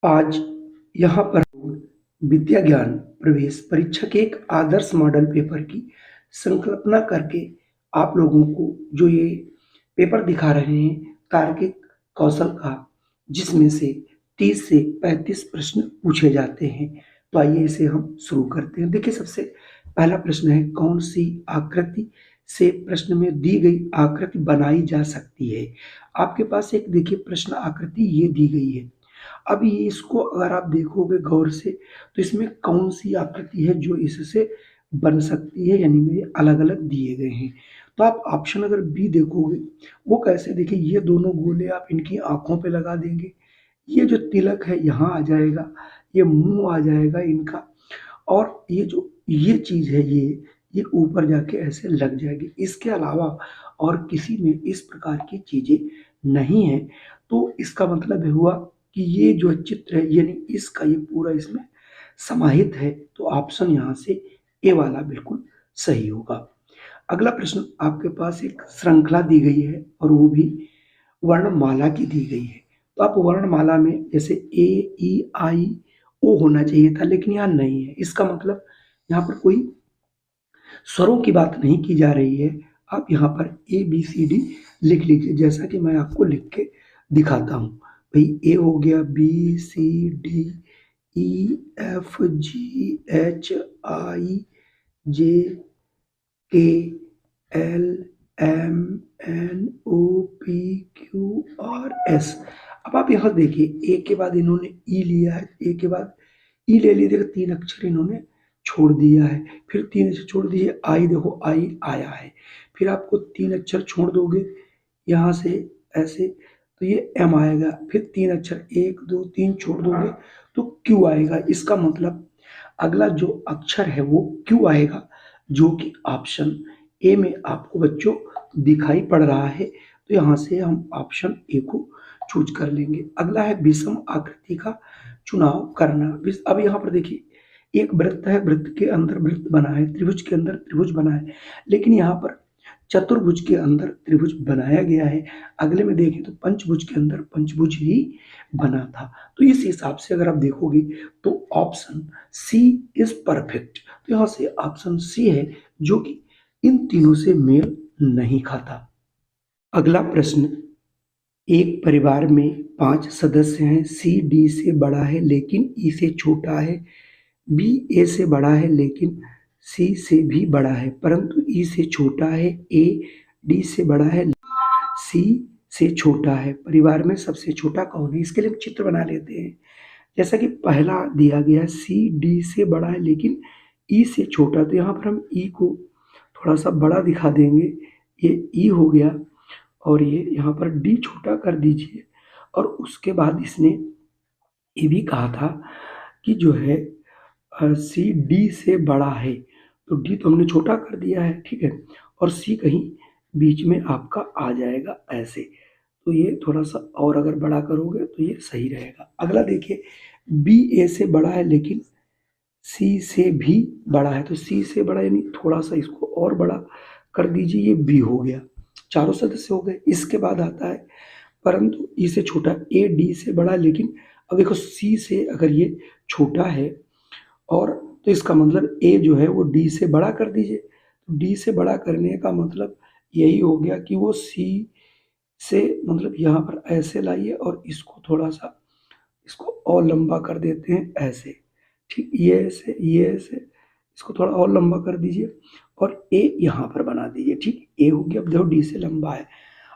आज यहाँ पर विद्या ज्ञान प्रवेश परीक्षा के एक आदर्श मॉडल पेपर की संकल्पना करके आप लोगों को जो ये पेपर दिखा रहे हैं तार्किक कौशल का, जिसमें से 30 से 35 प्रश्न पूछे जाते हैं। तो आइए इसे हम शुरू करते हैं। देखिए, सबसे पहला प्रश्न है, कौन सी आकृति से प्रश्न में दी गई आकृति बनाई जा सकती है। आपके पास एक देखिए प्रश्न आकृति ये दी गई है। अब ये इसको अगर आप देखोगे गौर से तो इसमें कौन सी आकृति है जो इससे बन सकती है, यानी में अलग अलग दिए गए हैं। तो आप ऑप्शन अगर बी देखोगे वो कैसे, देखिए ये दोनों गोले आप इनकी आंखों पे लगा देंगे, ये जो तिलक है यहाँ आ जाएगा, ये मुंह आ जाएगा इनका, और ये जो ये चीज है ये ऊपर जाके ऐसे लग जाएगी। इसके अलावा और किसी में इस प्रकार की चीजें नहीं है। तो इसका मतलब हुआ कि ये जो चित्र है यानी इसका ये पूरा इसमें समाहित है। तो ऑप्शन यहाँ से ए वाला बिल्कुल सही होगा। अगला प्रश्न, आपके पास एक श्रृंखला दी गई है और वो भी वर्णमाला की दी गई है। तो आप वर्णमाला में जैसे ए ई आई ओ होना चाहिए था, लेकिन यहाँ नहीं है। इसका मतलब यहाँ पर कोई स्वरों की बात नहीं की जा रही है। आप यहाँ पर ए बी सी डी लिख लीजिए, जैसा कि मैं आपको लिख के दिखाता हूँ। भाई ए हो गया, B C D E F G H I J K L M N O P Q R S. अब आप यहाँ देखिए, ए के बाद इन्होंने ई लिया है, ए के बाद ई ले ली, देखो 3 अक्षर इन्होंने छोड़ दिया है, फिर 3 अक्षर छोड़ दिए, आई देखो आई आया है, फिर आपको 3 अक्षर छोड़ दोगे यहाँ से ऐसे तो ये एम आएगा, फिर 3 अक्षर 1 2 3 छोड़ दोगे तो क्यू आएगा। इसका मतलब अगला जो अक्षर है वो क्यू आएगा, जो कि ऑप्शन ए में आपको बच्चों दिखाई पड़ रहा है। तो यहाँ से हम ऑप्शन ए को चूज कर लेंगे। अगला है विषम आकृति का चुनाव करना। अब यहाँ पर देखिए, एक वृत्त है, वृत्त के अंदर वृत्त बना है, त्रिभुज के अंदर त्रिभुज बना है, लेकिन यहाँ पर चतुर्भुज के अंदर त्रिभुज बनाया गया है। अगले में देखें तो पंचभुज के अंदर पंचभुज ही बना था। तो इस हिसाब से अगर आप देखोगे तो ऑप्शन सी इज परफेक्ट। तो यहाँ से ऑप्शन सी है जो कि इन तीनों से मेल नहीं खाता। अगला प्रश्न, एक परिवार में 5 सदस्य हैं, सी डी से बड़ा है लेकिन ई से छोटा है, बी ए से बड़ा है लेकिन सी से भी बड़ा है, परंतु ई से छोटा है, ए डी से बड़ा है, सी से छोटा है। परिवार में सबसे छोटा कौन है? इसके लिए हम चित्र बना लेते हैं। जैसा कि पहला दिया गया है, सी डी से बड़ा है लेकिन ई से छोटा, तो यहाँ पर हम ई को थोड़ा सा बड़ा दिखा देंगे, ये ई हो गया, और ये यहाँ पर डी छोटा कर दीजिए। और उसके बाद इसने ये भी कहा था कि जो है सी डी से बड़ा है, तो डी तो हमने छोटा कर दिया है, ठीक है, और सी कहीं बीच में आपका आ जाएगा ऐसे। तो ये थोड़ा सा और अगर बड़ा करोगे तो ये सही रहेगा। अगला देखिए, बी ए से बड़ा है लेकिन सी से भी बड़ा है, तो सी से बड़ा यानी थोड़ा सा इसको और बड़ा कर दीजिए, ये बी हो गया, चारों सदस्य हो गए। इसके बाद आता है परंतु ई से छोटा, ए डी से बड़ा है, लेकिन अब देखो सी से अगर ये छोटा है और तो इसका मतलब ए जो है वो डी से बड़ा कर दीजिए। तो डी से बड़ा करने का मतलब यही हो गया कि वो सी से मतलब यहाँ पर ऐसे लाइए और इसको थोड़ा सा इसको और लंबा कर देते हैं ऐसे, ठीक, ये ऐसे इसको थोड़ा और लंबा कर दीजिए और ए यहाँ पर बना दीजिए, ठीक, ए हो गया। अब देखो डी से लंबा है।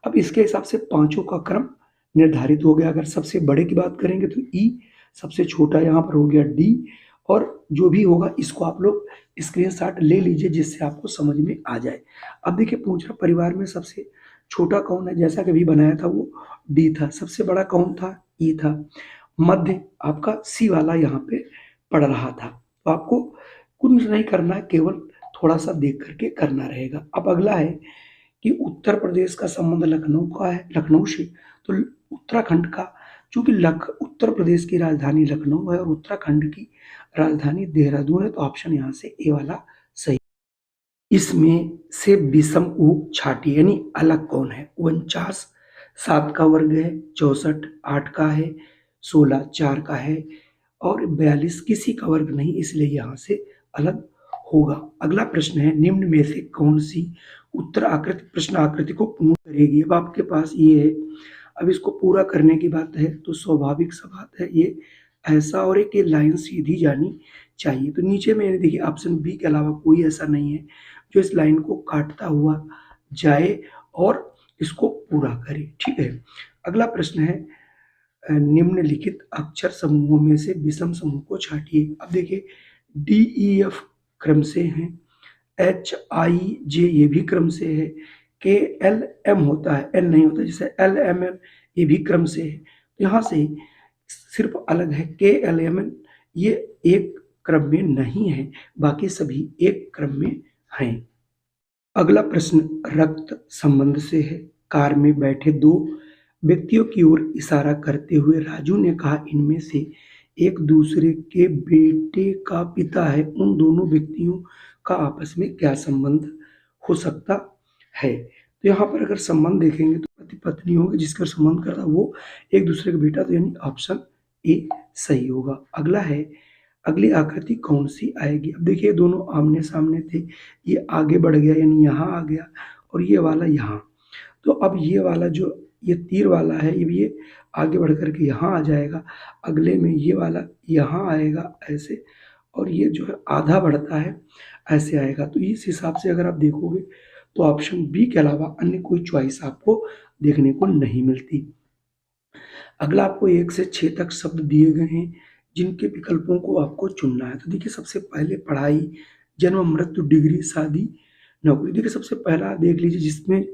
अब इसके हिसाब से पांचों का क्रम निर्धारित हो गया। अगर सबसे बड़े की बात करेंगे तो ई, सबसे छोटा यहाँ पर हो गया डी, और जो भी होगा इसको आप लोग स्क्रीनशॉट ले लीजिए जिससे आपको समझ में आ जाए। अब देखिए पूछ रहा परिवार में सबसे छोटा कौन है, जैसा कि अभी बनाया था वो डी था, सबसे बड़ा कौन था, ई था, मध्य आपका सी वाला यहाँ पे पड़ रहा था। तो आपको कुछ नहीं करना है, केवल थोड़ा सा देख करके करना रहेगा। अब अगला है कि उत्तर प्रदेश का संबंध लखनऊ का है, लखनऊ से, तो उत्तराखंड का, चूंकि उत्तर प्रदेश की राजधानी लखनऊ है और उत्तराखंड की राजधानी देहरादून है, तो ऑप्शन यहाँ से ए वाला सही। इसमें से विषम ऊप छाटी यानी अलग कौन है? 49 7 का वर्ग है, 64 8 का है, 16 4 का है और 42 किसी का वर्ग नहीं, इसलिए यहाँ से अलग होगा। अगला प्रश्न है, निम्न में से कौन सी उत्तर आकृति प्रश्न आकृति को पूर्ण करेगी। अब आपके पास ये है, अब इसको पूरा करने की बात है तो स्वाभाविक सा बात है, ये ऐसा और एक ये लाइन सीधी जानी चाहिए। तो नीचे में देखिए ऑप्शन बी के अलावा कोई ऐसा नहीं है जो इस लाइन को काटता हुआ जाए और इसको पूरा करे। ठीक है, अगला प्रश्न है, निम्नलिखित अक्षर समूहों में से विषम समूह को छांटिए। अब देखिए डी ई एफ क्रम से हैं, एच आई जे ये भी क्रम से है, के एल एम होता है, एल नहीं होता, जैसे एल एम एन ये भी क्रम से है। तो यहाँ से सिर्फ अलग है के एल एम एन, ये एक क्रम में नहीं है, बाकी सभी एक क्रम में हैं। अगला प्रश्न रक्त संबंध से है। कार में बैठे दो व्यक्तियों की ओर इशारा करते हुए राजू ने कहा, इनमें से एक दूसरे के बेटे का पिता है। उन दोनों व्यक्तियों का आपस में क्या संबंध हो सकता है। तो यहाँ पर अगर संबंध देखेंगे तो पति पत्नी होंगे, जिसका संबंध करता वो एक दूसरे का बेटा, तो यानी ऑप्शन ए सही होगा। अगला है, अगली आकृति कौन सी आएगी। अब देखिए दोनों आमने सामने थे, ये आगे बढ़ गया यानी यहाँ आ गया और ये वाला यहाँ। तो अब ये वाला जो ये तीर वाला है ये आगे बढ़ करके यहाँ आ जाएगा, अगले में ये वाला यहाँ आएगा ऐसे, और ये जो है आधा बढ़ता है ऐसे आएगा। तो इस हिसाब से अगर आप देखोगे तो ऑप्शन बी के अलावा अन्य कोई चॉइस आपको देखने को नहीं मिलती। अगला आपको 1 से 6 तक शब्द दिए गए हैं जिनके विकल्पों को आपको चुनना है। तो देखिए सबसे पहले पढ़ाई, जन्म, मृत्यु, डिग्री, शादी, नौकरी। देखिए सबसे पहला देख लीजिए, जिसमें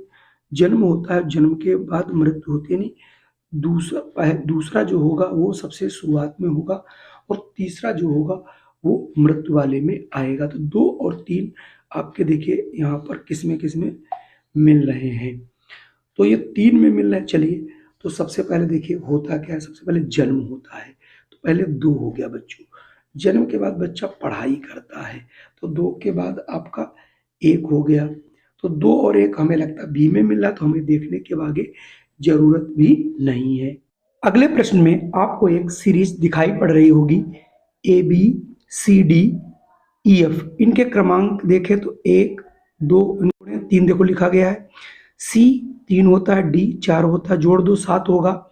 जन्म होता है, जन्म के बाद मृत्यु होती है, नहीं दूसरा जो होगा वो सबसे शुरुआत में होगा और तीसरा जो होगा वो मृत्यु वाले में आएगा। तो 2 और 3 आपके देखिए यहाँ पर किसमें मिल रहे हैं, तो ये 3 में मिल रहे हैं। चलिए तो सबसे पहले देखिए होता क्या है, सबसे पहले जन्म होता है, तो पहले 2 हो गया बच्चों। जन्म के बाद बच्चा पढ़ाई करता है, तो 2 के बाद आपका 1 हो गया। तो 2 और 1 हमें लगता है बी में मिल रहा, तो हमें देखने के आगे जरूरत भी नहीं है। अगले प्रश्न में आपको एक सीरीज दिखाई पड़ रही होगी, A B C D E F. इनके क्रमांक देखें तो 1 2 3 देखो लिखा गया है, सी 3 होता है, डी 4 होता है, जोड़ दो 7 होगा।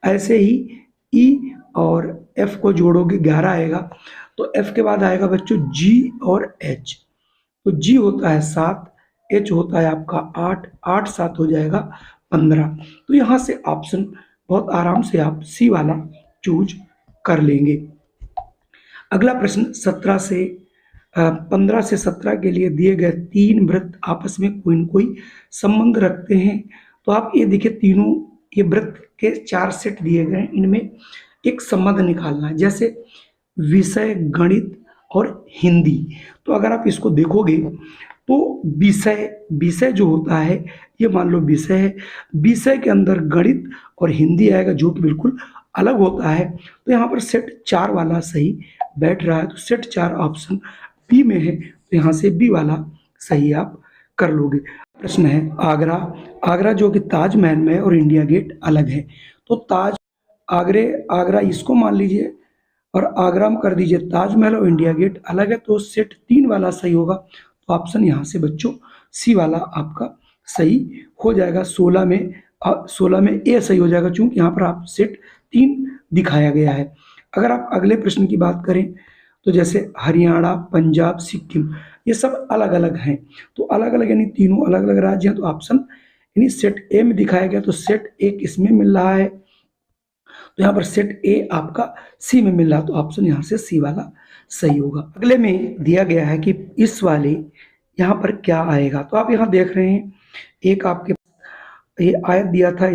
ऐसे ही ई और एफ को जोड़ोगे 11 आएगा। तो एफ के बाद आएगा बच्चों जी और एच। तो जी होता है 7, एच होता है आपका 8, 8 7 हो जाएगा 15। तो यहाँ से ऑप्शन बहुत आराम से आप सी वाला चूज कर लेंगे। अगला प्रश्न 15 से 17 के लिए दिए गए 3 वृत्त आपस में कोई न कोई संबंध रखते हैं। तो आप ये देखिए तीनों ये वृत्त के 4 सेट दिए गए हैं, इनमें एक संबंध निकालना है, जैसे विषय, गणित और हिंदी। तो अगर आप इसको देखोगे तो विषय जो होता है, ये मान लो विषय है, विषय के अंदर गणित और हिंदी आएगा जो कि बिल्कुल अलग होता है। तो यहाँ पर सेट 4 वाला सही बैठ रहा है, तो सेट 4 ऑप्शन बी में है, तो यहाँ से बी वाला सही आप कर लोगे। प्रश्न है आगरा जो कि ताजमहल में और इंडिया गेट अलग है। तो आगरा इसको मान लीजिए और आगरा में कर दीजिए ताजमहल और इंडिया गेट अलग है, तो सेट 3 वाला सही होगा। तो ऑप्शन यहाँ से बच्चों सी वाला आपका सही हो जाएगा। 16 में ए सही हो जाएगा, क्योंकि यहाँ पर आप सेट 3 दिखाया गया है। अगर आप अगले प्रश्न की बात करें तो जैसे हरियाणा, पंजाब, सिक्किम, ये सब अलग अलग हैं। तो अलग अलग यानी तीनों अलग अलग राज्य हैं, तो ऑप्शन यानी सेट ए में दिखाया गया, तो सेट 1 इसमें मिल रहा है, तो यहाँ पर सेट ए आपका सी में मिल रहा, तो ऑप्शन यहाँ से सी वाला सही होगा। अगले में दिया गया है कि इस वाले यहाँ पर क्या आएगा। तो आप यहाँ देख रहे हैं एक आपके ये आयत दिया था,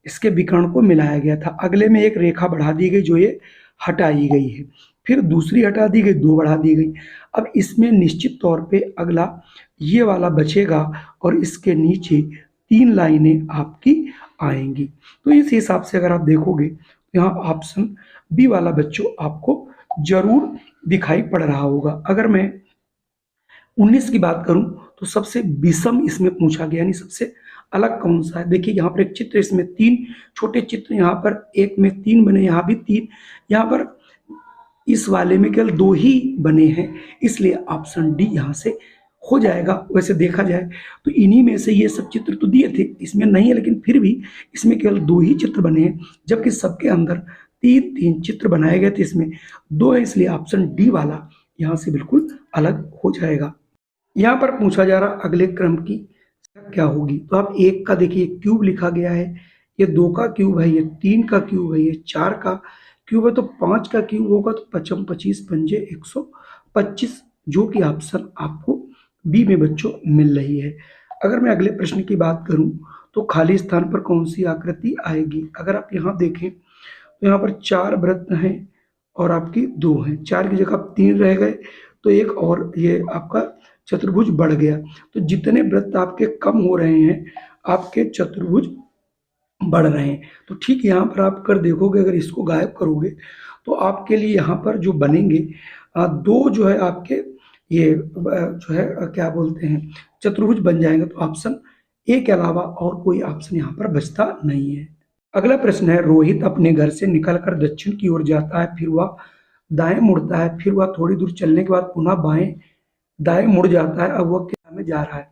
इसके विकर्ण को मिलाया गया था। अगले में एक रेखा बढ़ा दी गई जो ये हटाई गई है, फिर दूसरी हटा दी गई, 2 बढ़ा दी गई। अब इसमें निश्चित तौर पे अगला ये वाला बचेगा और इसके नीचे 3 लाइनें आपकी आएंगी। तो इस हिसाब से अगर आप देखोगे तो यहाँ ऑप्शन बी वाला बच्चों आपको जरूर दिखाई पड़ रहा होगा। अगर मैं 19 की बात करूं तो सबसे विषम इसमें पूछा गया, यानी सबसे अलग कौन सा है। देखिए यहाँ पर एक चित्र, इसमें 3 छोटे चित्र, यहाँ पर एक में 3 बने, यहाँ भी 3, यहाँ पर इस वाले में केवल 2 ही बने हैं, इसलिए ऑप्शन डी यहाँ से हो जाएगा। वैसे देखा जाए तो इन्हीं में से ये सब चित्र तो दिए थे, इसमें नहीं है, लेकिन फिर भी इसमें केवल 2 ही चित्र बने हैं, जबकि सबके अंदर 3-3 चित्र बनाए गए थे, इसमें 2 है, इसलिए ऑप्शन डी वाला यहाँ से बिल्कुल अलग हो जाएगा। यहाँ पर पूछा जा रहा अगले क्रम की क्या होगी, तो आप 1 का देखिए क्यूब लिखा गया है, ये 2 का क्यूब है, ये 3 का क्यूब है, ये 4 का क्यूब है, तो 5 का क्यूब होगा तो 55 25 पंजे 125, जो कि ऑप्शन आपको बी में बच्चों मिल रही है। अगर मैं अगले प्रश्न की बात करूं तो खाली स्थान पर कौन सी आकृति आएगी। अगर आप यहाँ देखें तो यहाँ पर 4 वृत्त हैं और आपकी 2 हैं, 4 की जगह 3 रह गए, तो एक और ये आपका चतुर्भुज बढ़ गया, तो जितने वृत्त आपके कम हो रहे हैं आपके चतुर्भुज बढ़ रहे हैं। तो ठीक यहाँ पर आप कर देखोगे, अगर इसको गायब करोगे तो आपके लिए यहाँ पर जो बनेंगे 2 जो है आपके ये जो है क्या बोलते हैं चतुर्भुज बन जाएंगे, तो ऑप्शन ए के अलावा और कोई ऑप्शन यहाँ पर बचता नहीं है। अगला प्रश्न है, रोहित अपने घर से निकलकर दक्षिण की ओर जाता है, फिर वह दाएं मुड़ता है, फिर वह थोड़ी दूर चलने के बाद पुनः बाएं दाएं मुड़ जाता है, अब वह क्या में जा रहा है।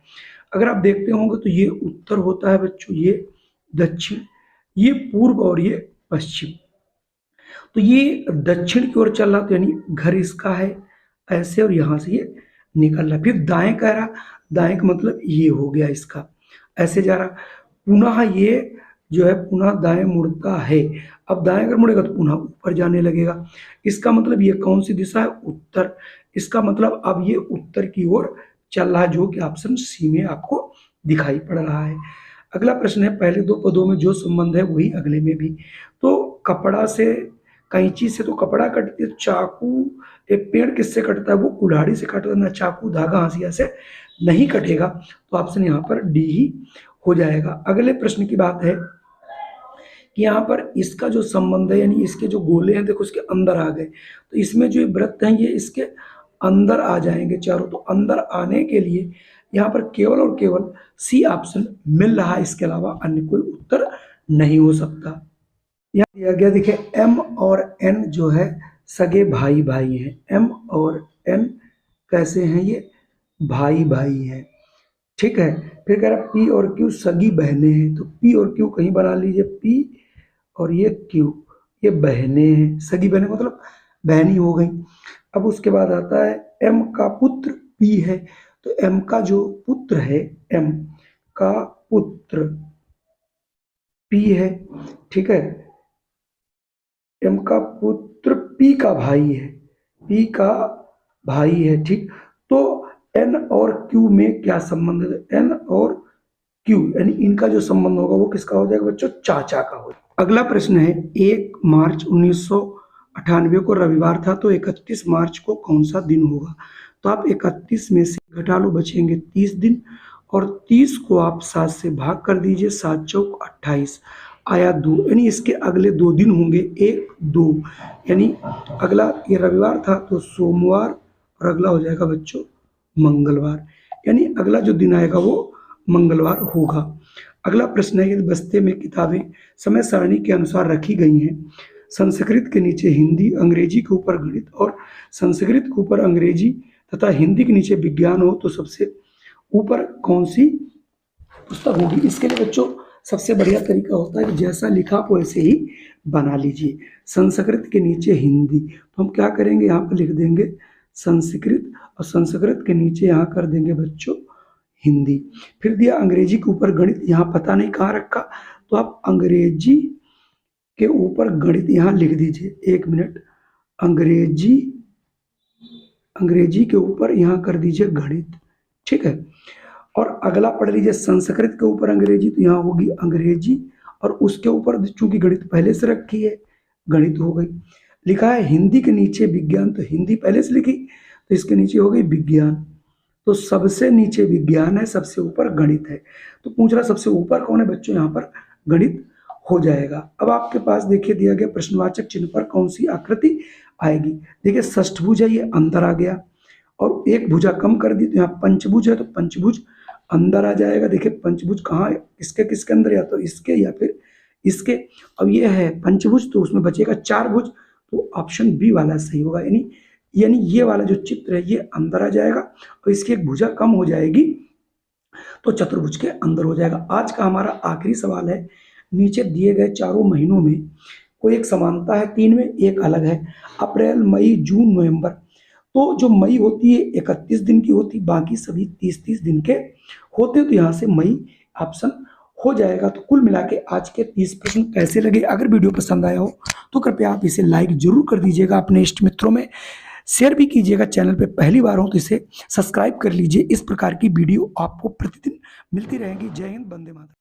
अगर आप देखते होंगे तो ये उत्तर होता है बच्चों, ये दक्षिण, ये पूर्व और ये पश्चिम, तो ये दक्षिण की ओर चल रहा, तो यानी घर इसका है ऐसे, और यहाँ से ये निकल रहा। फिर दाएं कह रहा, दाएं का मतलब ये हो गया इसका, ऐसे जा रहा, पुनः ये जो है पुनः दाएं मुड़ता है, अब दाएं अगर मुड़ेगा तो पुनः ऊपर जाने लगेगा, इसका मतलब ये कौन सी दिशा है, उत्तर, इसका मतलब अब ये उत्तर की ओर चल रहा है, जो कि ऑप्शन सी में आपको दिखाई पड़ रहा है। अगला प्रश्न है, पहले 2 पदों में जो संबंध है वही अगले में भी, तो कपड़ा से कैंची से तो कपड़ा कटती है, चाकू एक पेड़ किससे कटता है, वो कुल्हाड़ी से कटता है, ना चाकू धागा हंसिया से नहीं कटेगा, तो ऑप्शन यहाँ पर डी ही हो जाएगा। अगले प्रश्न की बात है कि यहाँ पर इसका जो संबंध है, यानी इसके जो गोले हैं देखो इसके अंदर आ गए, तो इसमें जो वृत्त हैं ये इसके अंदर आ जाएंगे चारों, तो अंदर आने के लिए यहाँ पर केवल और केवल सी ऑप्शन मिल रहा है, इसके अलावा अन्य कोई उत्तर नहीं हो सकता। यहाँ दिया गया देखिए एम और एन जो है सगे भाई भाई हैं, एम और एन कैसे हैं, ये भाई भाई हैं, ठीक है। फिर कह रहा पी और क्यू सगी बहनें हैं, तो पी और क्यू कहीं बना लीजिए, पी और ये क्यू, ये बहनें हैं, सगी बहनें मतलब बहनी हो गई। अब उसके बाद आता है एम का पुत्र पी है, तो एम का जो पुत्र है, एम का पुत्र पी है, ठीक है, एम का पुत्र पी का भाई है, पी का भाई है, ठीक। तो एन और क्यू में क्या संबंध है, एन और क्यू यानी इनका जो संबंध होगा वो किसका हो जाएगा बच्चों, चाचा का हो। अगला प्रश्न है, 1 मार्च 1998 को रविवार था, तो 31 मार्च को कौन सा दिन होगा। तो आप 31 में से घटा लो, बचेंगे 30 दिन, और 30 को आप 7 से भाग कर दीजिए, 7 चौक 28 आया 2, यानी इसके अगले 2 दिन होंगे, 1 2, यानी अगला ये रविवार था तो सोमवार, और अगला हो जाएगा बच्चों मंगलवार, यानी अगला जो दिन आएगा वो मंगलवार होगा। अगला प्रश्न है, यदि बस्ते में किताबें समय सारणी के अनुसार रखी गई हैं, संस्कृत के नीचे हिंदी, अंग्रेजी के ऊपर गणित और संस्कृत के ऊपर अंग्रेजी तथा हिंदी के नीचे विज्ञान हो, तो सबसे ऊपर कौन सी पुस्तक होगी। इसके लिए बच्चों सबसे बढ़िया तरीका होता है कि जैसा लिखा आप वैसे ही बना लीजिए। संस्कृत के नीचे हिंदी, तो हम क्या करेंगे, यहाँ पर लिख देंगे संस्कृत, और संस्कृत के नीचे यहाँ कर देंगे बच्चों हिंदी। फिर दिया अंग्रेजी के ऊपर गणित, यहाँ पता नहीं कहाँ रखा, तो आप अंग्रेजी के ऊपर गणित यहाँ लिख दीजिए, 1 मिनट, अंग्रेजी के ऊपर यहाँ कर दीजिए गणित, ठीक है। और अगला पढ़ लीजिए संस्कृत के ऊपर अंग्रेजी, तो यहाँ होगी अंग्रेजी, और उसके ऊपर चूंकि गणित पहले से रखी है गणित हो गई। लिखा है हिंदी के नीचे विज्ञान, तो हिंदी पहले से लिखी तो इसके नीचे हो गई विज्ञान, तो सबसे नीचे विज्ञान है, सबसे ऊपर गणित है। तो पूछ रहा सबसे ऊपर कौन है बच्चों, यहाँ पर गणित हो जाएगा। अब आपके पास देखिए दिया गया प्रश्नवाचक चिन्ह पर कौन सी आकृति आएगी। देखिए षष्ठभुज है, ये अंदर आ गया, और एक भुजा कम कर दी तो यहाँ पंचभुज है, तो पंचभुज अंदर आ जाएगा। देखिए पंचभुज कहाँ है, किसके किसके अंदर, या तो इसके या फिर इसके। अब ये है पंचभुज, तो उसमें बचेगा 4 भुज, तो ऑप्शन बी वाला सही होगा। यानी यानी ये वाला जो चित्र है ये अंदर आ जाएगा और इसकी एक भुजा कम हो जाएगी तो चतुर्भुज के अंदर हो जाएगा। आज का हमारा आखिरी सवाल है, नीचे दिए गए चारों महीनों में कोई एक समानता है, 3 में एक अलग है। अप्रैल, मई, जून, नवंबर। तो जो मई होती है 31 दिन की होती, बाकी सभी 30-30 दिन के होते हैं, तो यहाँ से मई ऑप्शन हो जाएगा। तो कुल मिला के आज के 30 प्रश्न कैसे लगे? अगर वीडियो पसंद आया हो तो कृपया आप इसे लाइक जरूर कर दीजिएगा, अपने इष्ट मित्रों में शेयर भी कीजिएगा। चैनल पे पहली बार हो तो इसे सब्सक्राइब कर लीजिए। इस प्रकार की वीडियो आपको प्रतिदिन मिलती रहेगी। जय हिंद, वंदे मातरम।